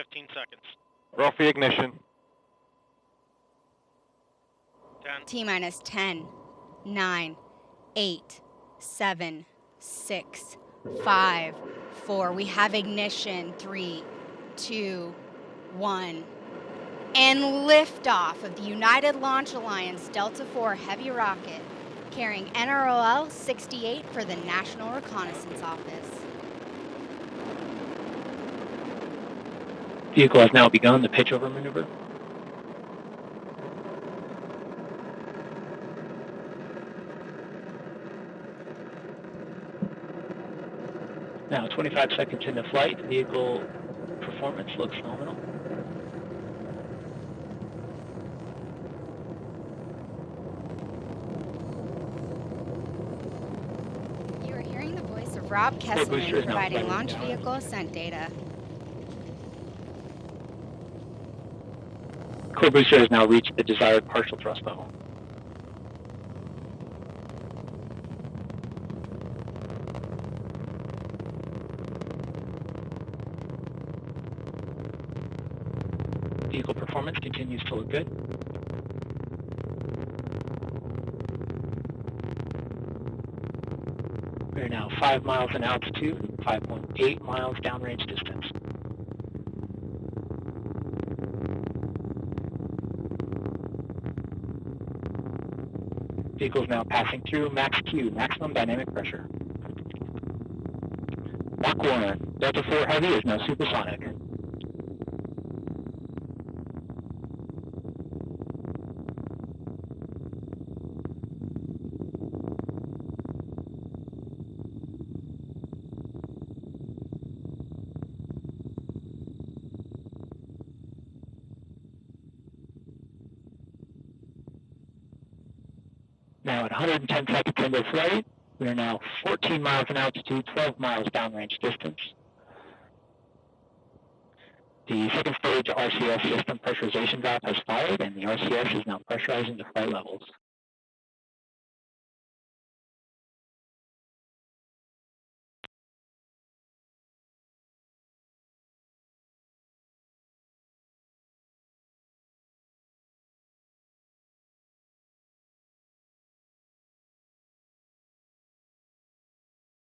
15 seconds. Roll for ignition. 10. T-minus 10, 9, 8, 7, 6, 5, 4. We have ignition. 3, 2, 1. And liftoff of the United Launch Alliance Delta IV Heavy rocket, carrying NROL-68 for the National Reconnaissance Office. Vehicle has now begun the pitch-over maneuver. Now 25 seconds into flight, vehicle performance looks nominal. You are hearing the voice of Rob Kesselman providing launch vehicle ascent data. Core booster has now reached the desired partial thrust level. Vehicle performance continues to look good. We are now 5 miles in altitude, 5.8 miles downrange distance. Vehicle is now passing through max Q, maximum dynamic pressure. Mach 1, Delta IV Heavy is now supersonic. Now at 110 seconds into flight, we are now 14 miles in altitude, 12 miles downrange distance. The second stage RCS system pressurization valve has fired, and the RCS is now pressurizing to flight levels.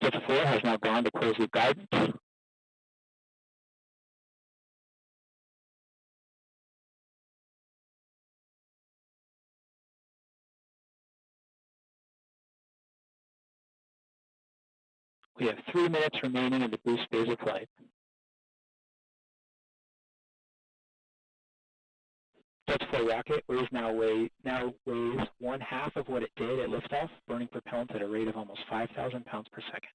Delta IV has now gone to closed loop guidance. We have 3 minutes remaining in the boost phase of flight. Delta IV rocket now weighs 1/2 of what it did at liftoff, burning propellant at a rate of almost 5,000 pounds per second.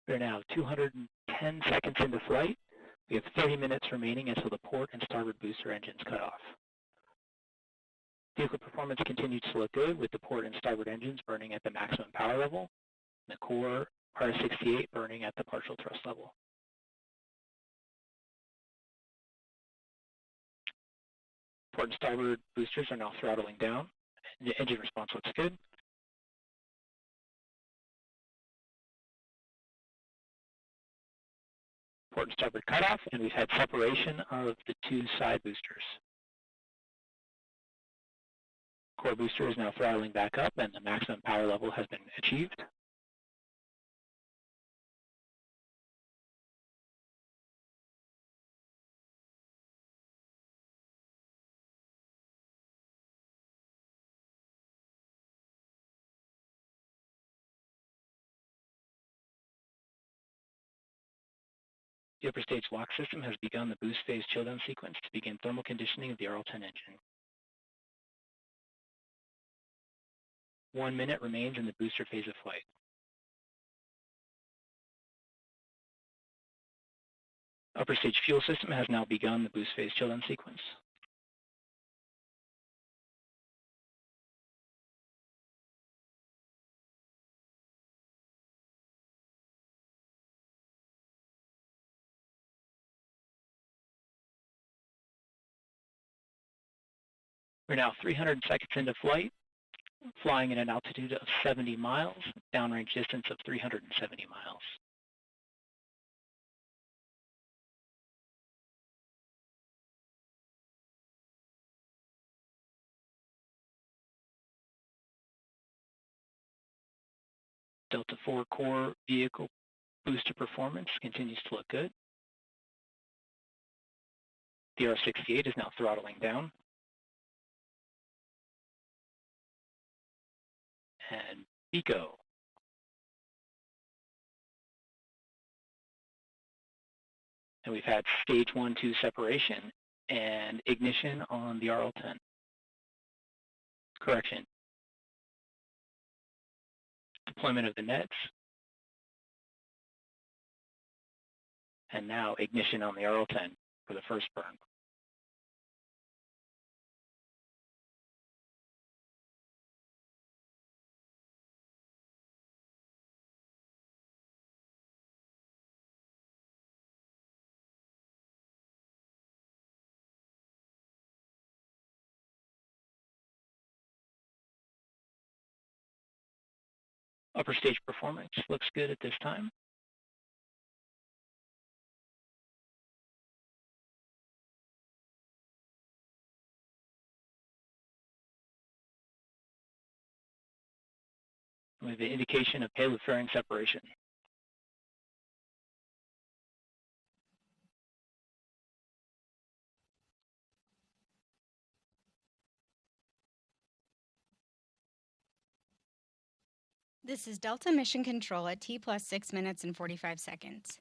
We're now 210 seconds into flight. We have 30 minutes remaining until the port and starboard booster engines cut off. Vehicle performance continues to look good, with the port and starboard engines burning at the maximum power level, and the core RS-68 burning at the partial thrust level. Port and starboard boosters are now throttling down. The engine response looks good. Port and starboard cutoff, and we've had separation of the 2 side boosters. Core booster is now throttling back up, and the maximum power level has been achieved. The upper stage lock system has begun the boost phase chill-down sequence to begin thermal conditioning of the RL-10 engine. 1 minute remains in the booster phase of flight. Upper stage fuel system has now begun the boost phase chill-down sequence. We're now 300 seconds into flight, flying at an altitude of 70 miles, downrange distance of 370 miles. Delta IV core vehicle booster performance continues to look good. The RS-68 is now throttling down. And Pico. And we've had stage 1-2 separation and ignition on the RL-10. Correction. Deployment of the nets. And now ignition on the RL-10 for the first burn. Upper stage performance looks good at this time. We have an indication of payload fairing separation. This is Delta Mission Control at T plus 6 minutes and 45 seconds.